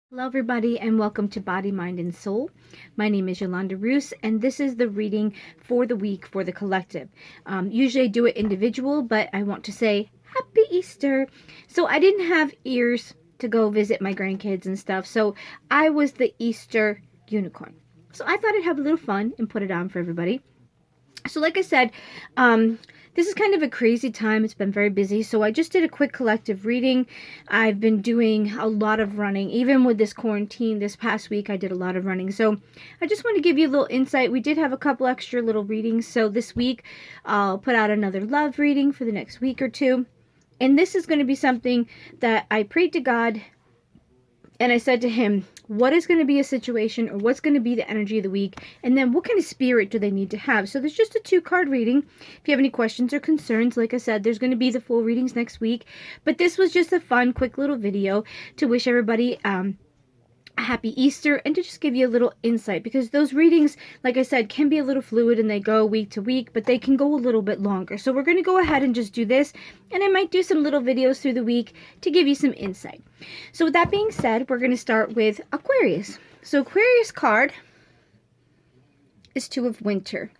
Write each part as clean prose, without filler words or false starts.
Hello, everybody, and welcome to Body, Mind, and Soul. My name is Yolanda Roos, and this is the reading for the week for the collective. Usually I do it individual, but I want to say Happy Easter. So I didn't have ears to go visit my grandkids and stuff, so I was the Easter unicorn. So I thought I'd have a little fun and put it on for everybody. So like I said, this is kind of a crazy time. It's been very busy. So I just did a quick collective reading. I've been doing a lot of running. Even with this quarantine this past week, I did a lot of running. So I just want to give you a little insight. We did have a couple extra little readings. So this week, I'll put out another love reading for the next week or two. And this is going to be something that I prayed to God and I said to him, what is going to be a situation, or what's going to be the energy of the week, and then what kind of spirit do they need to have? So there's just a 2-card reading. If you have any questions or concerns, like I said, there's going to be the full readings next week. But this was just a fun, quick little video to wish everybody a happy Easter and to just give you a little insight, because those readings, like I said, can be a little fluid and they go week to week, but they can go a little bit longer. So we're going to go ahead and just do this, and I might do some little videos through the week to give you some insight. So with that being said, we're going to start with Aquarius. So Aquarius card is 2 of Winter.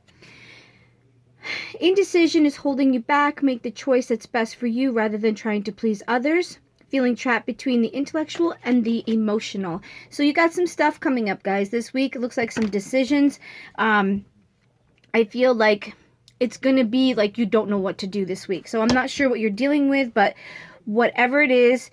Indecision is holding you back. Make the choice that's best for you rather than trying to please others. Feeling trapped between the intellectual and the emotional. So you got some stuff coming up, guys, this week. It looks like some decisions. I feel like it's going to be like you don't know what to do this week. So I'm not sure what you're dealing with, but whatever it is,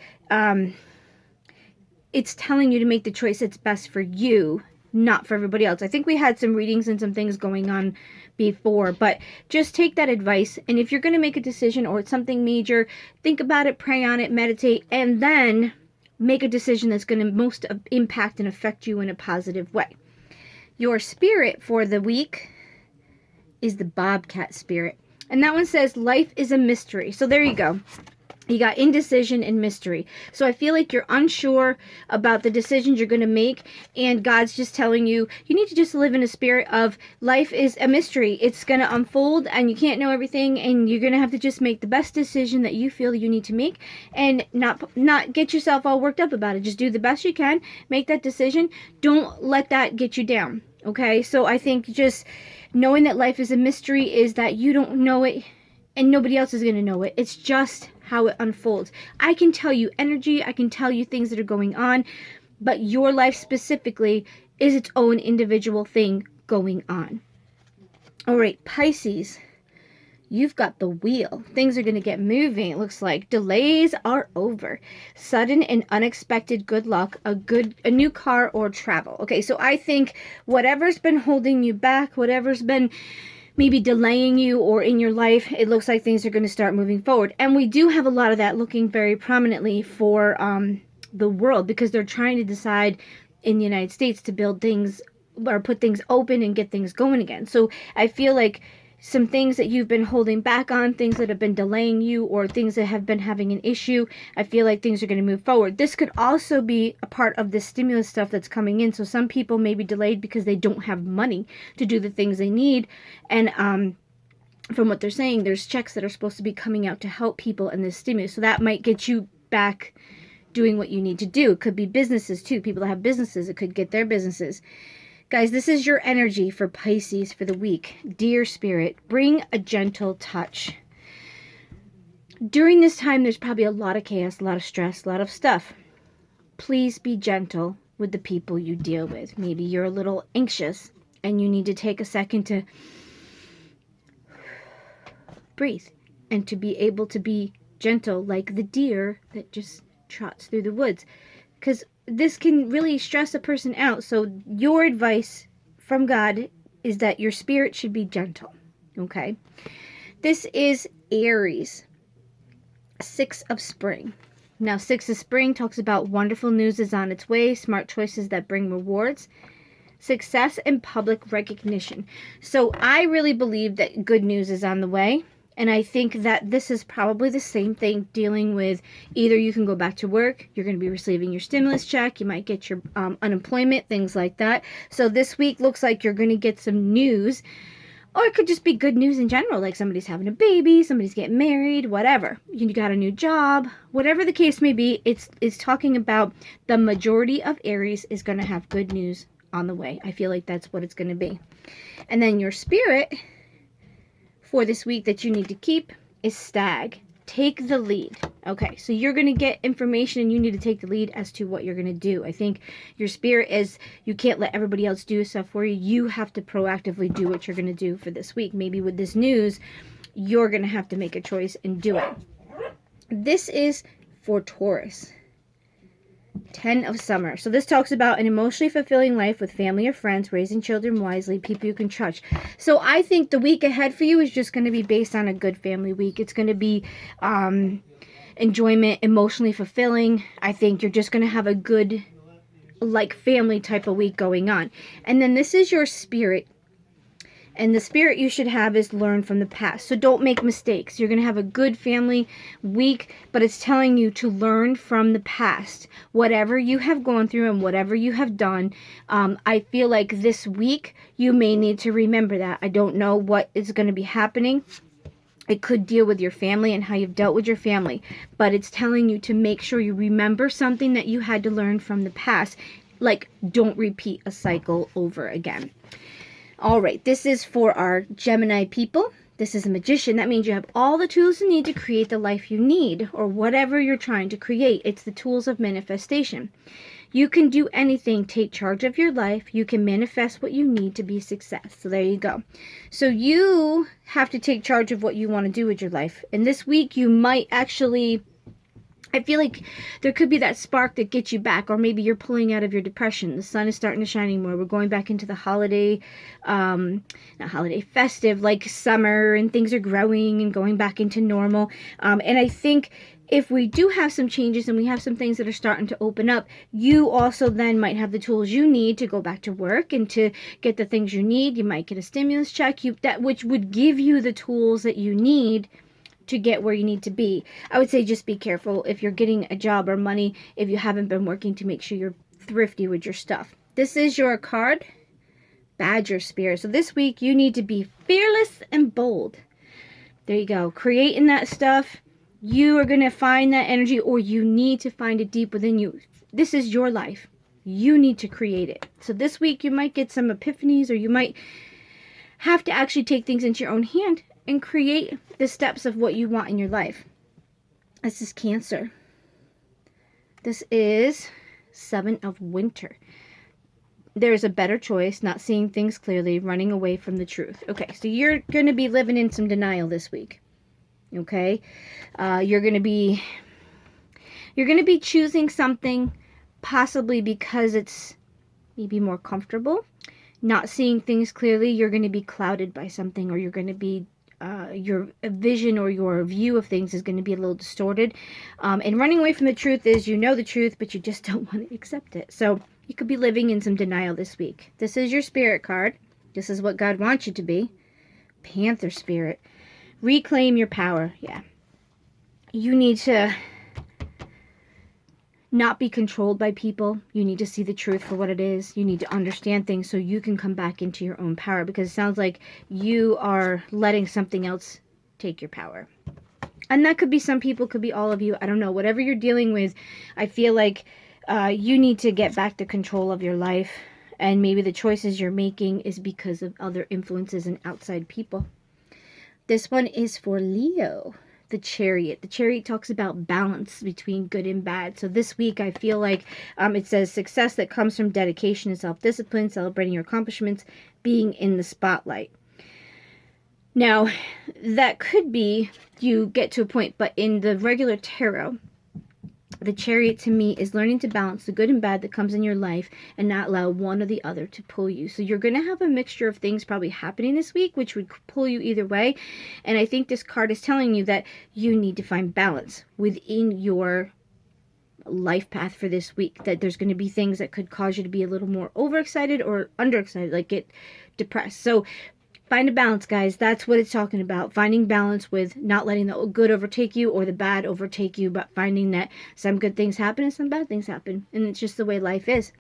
it's telling you to make the choice that's best for you, not for everybody else. I think we had some readings and some things going on before, but just take that advice. And if you're going to make a decision or it's something major, think about it, pray on it, meditate, and then make a decision that's going to most impact and affect you in a positive way. Your spirit for the week is the Bobcat spirit. And that one says, life is a mystery. So there you go. You got indecision and mystery. So I feel like you're unsure about the decisions you're going to make, and God's just telling you, you need to just live in a spirit of life is a mystery. It's going to unfold, and you can't know everything, and you're going to have to just make the best decision that you feel you need to make, and not get yourself all worked up about it. Just do the best you can. Make that decision. Don't let that get you down. Okay? So I think just knowing that life is a mystery is that you don't know it, and nobody else is going to know it. It's just how it unfolds. I can tell you energy, I can tell you things that are going on, but your life specifically is its own individual thing going on. All right, Pisces, you've got the wheel. Things are going to get moving. It looks like delays are over. Sudden and unexpected good luck, a new car or travel. Okay, so I think whatever's been holding you back, whatever's been maybe delaying you or in your life, it looks like things are going to start moving forward. And we do have a lot of that looking very prominently for the world, because they're trying to decide in the United States to build things or put things open and get things going again. So I feel like some things that you've been holding back on, things that have been delaying you, or things that have been having an issue, I feel like things are going to move forward. This could also be a part of the stimulus stuff that's coming in. So some people may be delayed because they don't have money to do the things they need. And from what they're saying, there's checks that are supposed to be coming out to help people in this stimulus. So that might get you back doing what you need to do. It could be businesses too. People that have businesses, it could get their businesses. Guys, this is your energy for Pisces for the week. Dear Spirit, bring a gentle touch. During this time, there's probably a lot of chaos, a lot of stress, a lot of stuff. Please be gentle with the people you deal with. Maybe you're a little anxious and you need to take a second to breathe and to be able to be gentle like the deer that just trots through the woods. Because this can really stress a person out. So your advice from God is that your spirit should be gentle. Okay? This is Aries, 6 of Spring. Now, 6 of Spring talks about wonderful news is on its way, smart choices that bring rewards, success and public recognition. So I really believe that good news is on the way. And I think that this is probably the same thing, dealing with either you can go back to work, you're going to be receiving your stimulus check, you might get your unemployment, things like that. So this week looks like you're going to get some news Or it could just be good news in general, like somebody's having a baby, somebody's getting married, whatever. You got a new job, whatever the case may be. It's talking about the majority of Aries is going to have good news on the way. I feel like that's what it's going to be. And then your spirit for this week that you need to keep is Stag. Take the lead. Okay, so you're going to get information and you need to take the lead as to what you're going to do. I think your spirit is, you can't let everybody else do stuff for you. You have to proactively do what you're going to do for this week. Maybe with this news, you're going to have to make a choice and do it. This is for Taurus. 10 of Summer. So this talks about an emotionally fulfilling life with family or friends, raising children wisely, people you can trust. So I think the week ahead for you is just going to be based on a good family week. It's going to be enjoyment, emotionally fulfilling. I think you're just going to have a good, like, family type of week going on. And then this is your spirit. And the spirit you should have is learn from the past. So don't make mistakes. You're going to have a good family week, but it's telling you to learn from the past. Whatever you have gone through and whatever you have done, I feel like this week you may need to remember that. I don't know what is going to be happening. It could deal with your family and how you've dealt with your family. But it's telling you to make sure you remember something that you had to learn from the past. Like, don't repeat a cycle over again. All right, this is for our Gemini people. This is a magician. That means you have all the tools you need to create the life you need, or whatever you're trying to create. It's the tools of manifestation. You can do anything. Take charge of your life. You can manifest what you need to be a success. So there you go. So you have to take charge of what you want to do with your life. And this week you might actually, I feel like there could be that spark that gets you back, or maybe you're pulling out of your depression. The sun is starting to shine more. We're going back into the holiday, not holiday, festive, like summer, and things are growing and going back into normal. And I think if we do have some changes and we have some things that are starting to open up, you also then might have the tools you need to go back to work and to get the things you need. You might get a stimulus check, which would give you the tools that you need to get where you need to be. I would say just be careful if you're getting a job or money, if you haven't been working, to make sure you're thrifty with your stuff. This is your card, Badger Spirit. So this week you need to be fearless and bold. There you go. Creating that stuff. You are going to find that energy, or you need to find it deep within you. This is your life. You need to create it. So this week you might get some epiphanies, or you might have to actually take things into your own hand and create the steps of what you want in your life. This is Cancer. This is 7 of Winter. There's a better choice, not seeing things clearly, running away from the truth. Okay, so you're going to be living in some denial this week. Okay? You're going to be choosing something possibly because it's maybe more comfortable. Not seeing things clearly, you're going to be clouded by something, or you're going to be your vision or your view of things is going to be a little distorted. And running away from the truth is, you know the truth, but you just don't want to accept it. So you could be living in some denial this week. This is your spirit card. This is what God wants you to be. Panther Spirit. Reclaim your power. Yeah. You need to not be controlled by people. You need to see the truth for what it is. You need to understand things so you can come back into your own power, because it sounds like you are letting something else take your power. And that could be some people, could be all of you. I don't know. Whatever you're dealing with, I feel like you need to get back the control of your life. And maybe the choices you're making is because of other influences and outside people. This one is for Leo. The Chariot. The Chariot talks about balance between good and bad. So this week I feel like it says success that comes from dedication and self-discipline, celebrating your accomplishments, being in the spotlight. Now, that could be you get to a point, but in the regular tarot, the Chariot to me is learning to balance the good and bad that comes in your life and not allow one or the other to pull you. So you're going to have a mixture of things probably happening this week, which would pull you either way. And I think this card is telling you that you need to find balance within your life path for this week. That there's going to be things that could cause you to be a little more overexcited or underexcited, like get depressed. So find a balance, guys. That's what it's talking about. Finding balance with not letting the good overtake you or the bad overtake you, but finding that some good things happen and some bad things happen. And it's just the way life is.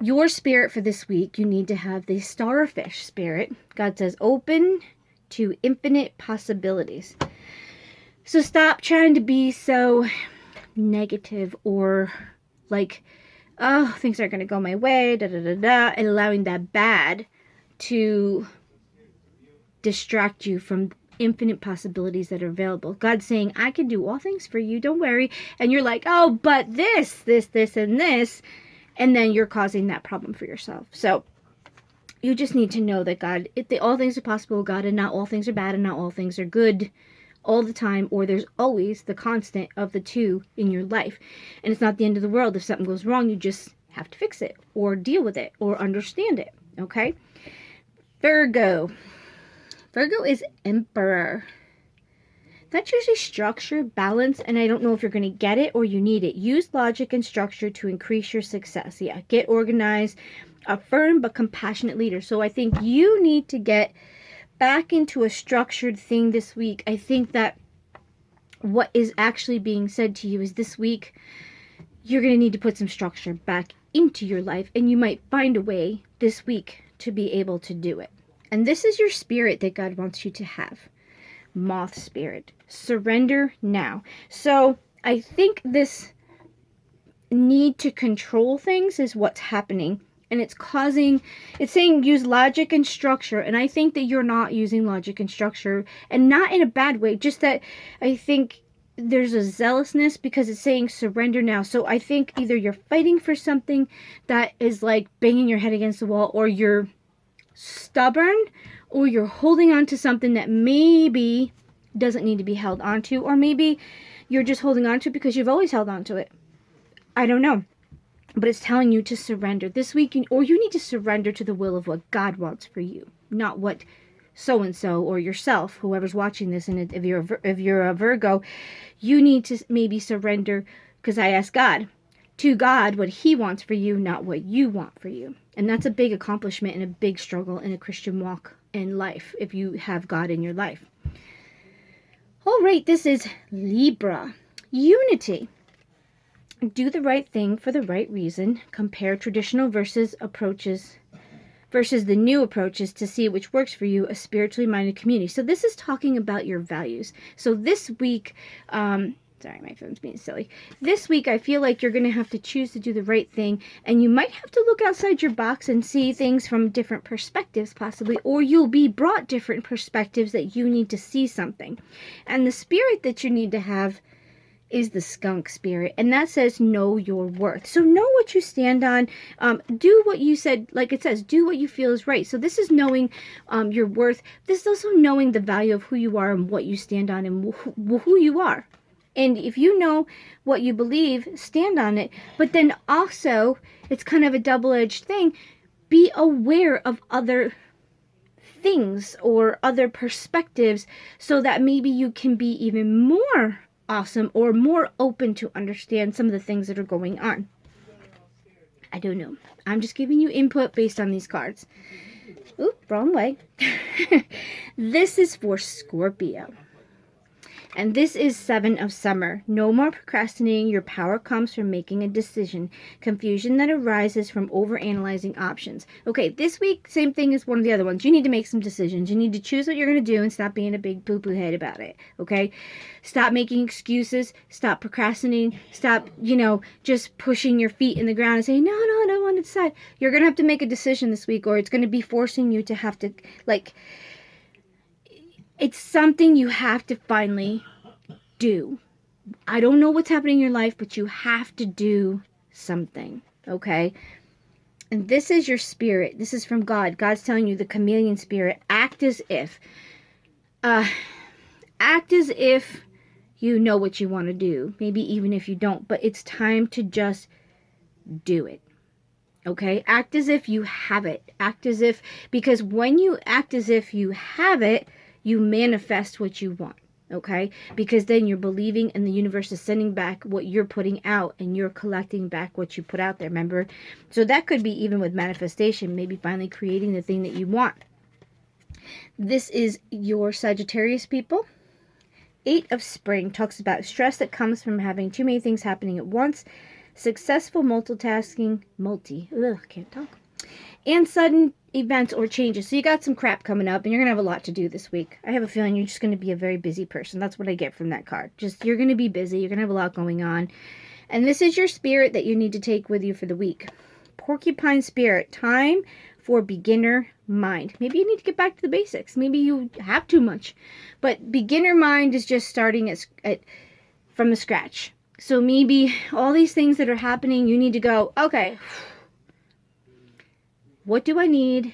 Your spirit for this week, you need to have the starfish spirit. God says open to infinite possibilities. So stop trying to be so negative or like, oh, things aren't going to go my way, da da da da, and allowing that bad to distract you from infinite possibilities that are available. God's saying, I can do all things for you, don't worry. And you're like, oh, but this, and this. And then you're causing that problem for yourself. So you just need to know that God, all things are possible with God, and not all things are bad, and not all things are good all the time, or there's always the constant of the two in your life. And it's not the end of the world. If something goes wrong, you just have to fix it, or deal with it, or understand it. Okay? Virgo. Virgo is Emperor. That's usually structure, balance, and I don't know if you're going to get it or you need it. Use logic and structure to increase your success. Yeah, get organized, a firm but compassionate leader. So I think you need to get back into a structured thing this week. I think that what is actually being said to you is this week, you're going to need to put some structure back into your life, and you might find a way this week to be able to do it. And this is your spirit that God wants you to have. Moth spirit. Surrender now. So I think this need to control things is what's happening. And it's saying use logic and structure. And I think that you're not using logic and structure, and not in a bad way. Just that I think there's a zealousness because it's saying surrender now. So I think either you're fighting for something that is like banging your head against the wall, or you're stubborn, or you're holding on to something that maybe doesn't need to be held on to, or maybe you're just holding on to it because you've always held on to it. I don't know. But it's telling you to surrender this week, or you need to surrender to the will of what God wants for you, not what so-and-so or yourself, whoever's watching this. And if you're a Virgo, you need to maybe surrender, because I asked God, to God what he wants for you, not what you want for you. And that's a big accomplishment and a big struggle in a Christian walk in life if you have God in your life. All right, this is Libra. Unity. Do the right thing for the right reason. Compare traditional versus the new approaches to see which works for you, a spiritually minded community. So this is talking about your values. So this week, sorry, my phone's being silly. This week, I feel like you're going to have to choose to do the right thing, and you might have to look outside your box and see things from different perspectives, possibly, or you'll be brought different perspectives that you need to see something. And the spirit that you need to have is the skunk spirit, and that says know your worth. So know what you stand on. Do what you said, like it says, do what you feel is right. So this is knowing your worth. This is also knowing the value of who you are and what you stand on and who you are. And if you know what you believe, stand on it. But then also, it's kind of a double-edged thing. Be aware of other things or other perspectives so that maybe you can be even more awesome or more open to understand some of the things that are going on. I don't know. I'm just giving you input based on these cards. Oop, wrong way. This is for Scorpio. And this is Seven of Summer. No more procrastinating. Your power comes from making a decision. Confusion that arises from overanalyzing options. Okay, this week, same thing as one of the other ones. You need to make some decisions. You need to choose what you're going to do and stop being a big poo-poo head about it. Okay? Stop making excuses. Stop procrastinating. Stop, just pushing your feet in the ground and saying, no, I don't want to decide. You're going to have to make a decision this week, or it's going to be forcing you to have to, it's something you have to finally do. I don't know what's happening in your life, but you have to do something, okay? And this is your spirit. This is from God. God's telling you, the chameleon spirit, act as if you know what you want to do. Maybe even if you don't, but it's time to just do it. Okay? Act as if you have it. Act as if, because when you act as if you have it, you manifest what you want, okay? Because then you're believing, and the universe is sending back what you're putting out, and you're collecting back what you put out there, remember? So that could be even with manifestation, maybe finally creating the thing that you want. This is your Sagittarius people. 8 of Spring talks about stress that comes from having too many things happening at once. successful multitasking, can't talk, and sudden events or changes. So you got some crap coming up, and you're going to have a lot to do this week. I have a feeling you're just going to be a very busy person. That's what I get from that card. Just, you're going to be busy. You're going to have a lot going on. And this is your spirit that you need to take with you for the week. Porcupine spirit, time for beginner mind. Maybe you need to get back to the basics. Maybe you have too much. But beginner mind is just starting from the scratch. So maybe all these things that are happening, you need to go, okay, what do I need?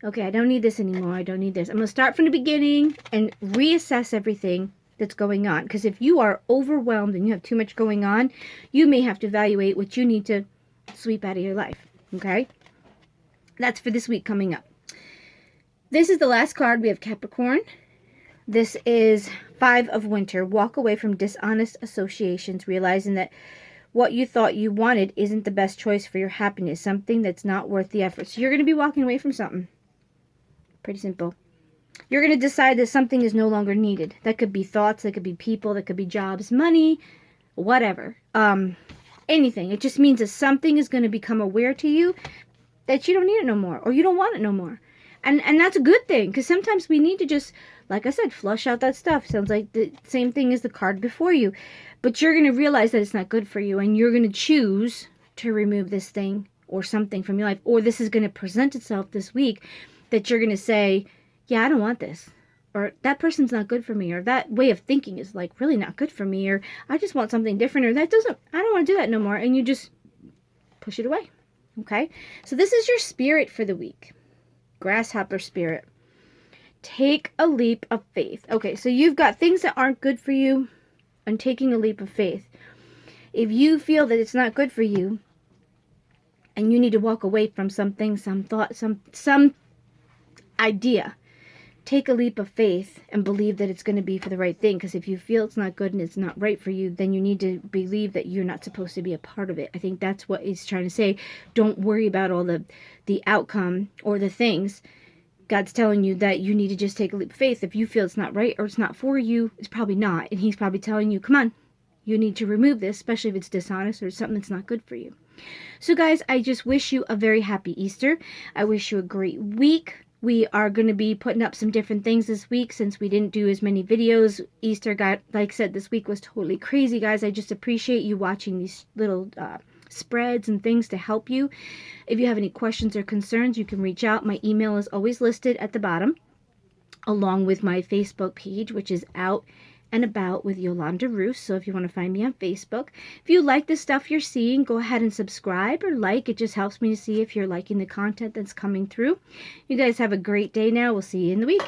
Okay, I don't need this anymore. I don't need this. I'm going to start from the beginning and reassess everything that's going on. Because if you are overwhelmed and you have too much going on, you may have to evaluate what you need to sweep out of your life. Okay? That's for this week coming up. This is the last card. We have Capricorn. This is 5 of Winter. Walk away from dishonest associations, realizing that what you thought you wanted isn't the best choice for your happiness. Something that's not worth the effort. So you're going to be walking away from something. Pretty simple. You're going to decide that something is no longer needed. That could be thoughts, that could be people, that could be jobs, money, whatever. Anything. It just means that something is going to become aware to you that you don't need it no more, or you don't want it no more. And that's a good thing, because sometimes we need to just, like I said, flush out that stuff. Sounds like the same thing as the card before you. But you're going to realize that it's not good for you, and you're going to choose to remove this thing or something from your life. Or this is going to present itself this week that you're going to say, yeah, I don't want this. Or that person's not good for me. Or that way of thinking is like really not good for me. Or I just want something different. Or I don't want to do that no more. And you just push it away. Okay? So this is your spirit for the week. Grasshopper spirit. Take a leap of faith. Okay, so you've got things that aren't good for you and taking a leap of faith. If you feel that it's not good for you and you need to walk away from something, some thought, some idea, take a leap of faith and believe that it's going to be for the right thing. Because if you feel it's not good and it's not right for you, then you need to believe that you're not supposed to be a part of it. I think that's what he's trying to say. Don't worry about all the outcome or the things. God's telling you that you need to just take a leap of faith. If you feel it's not right or it's not for you, it's probably not. And he's probably telling you, come on, you need to remove this, especially if it's dishonest or something that's not good for you. So guys, I just wish you a very happy Easter. I wish you a great week. We are going to be putting up some different things this week since we didn't do as many videos. Easter got, like I said, this week was totally crazy, guys. I just appreciate you watching these little spreads and things to help you. If you have any questions or concerns, you can reach out. My email is always listed at the bottom, along with my Facebook page, which is Out and About with Yolanda Roos. So if you want to find me on Facebook, if you like the stuff you're seeing, go ahead and subscribe or like. It just helps me to see if you're liking the content that's coming through. You guys have a great day now. We'll see you in the week.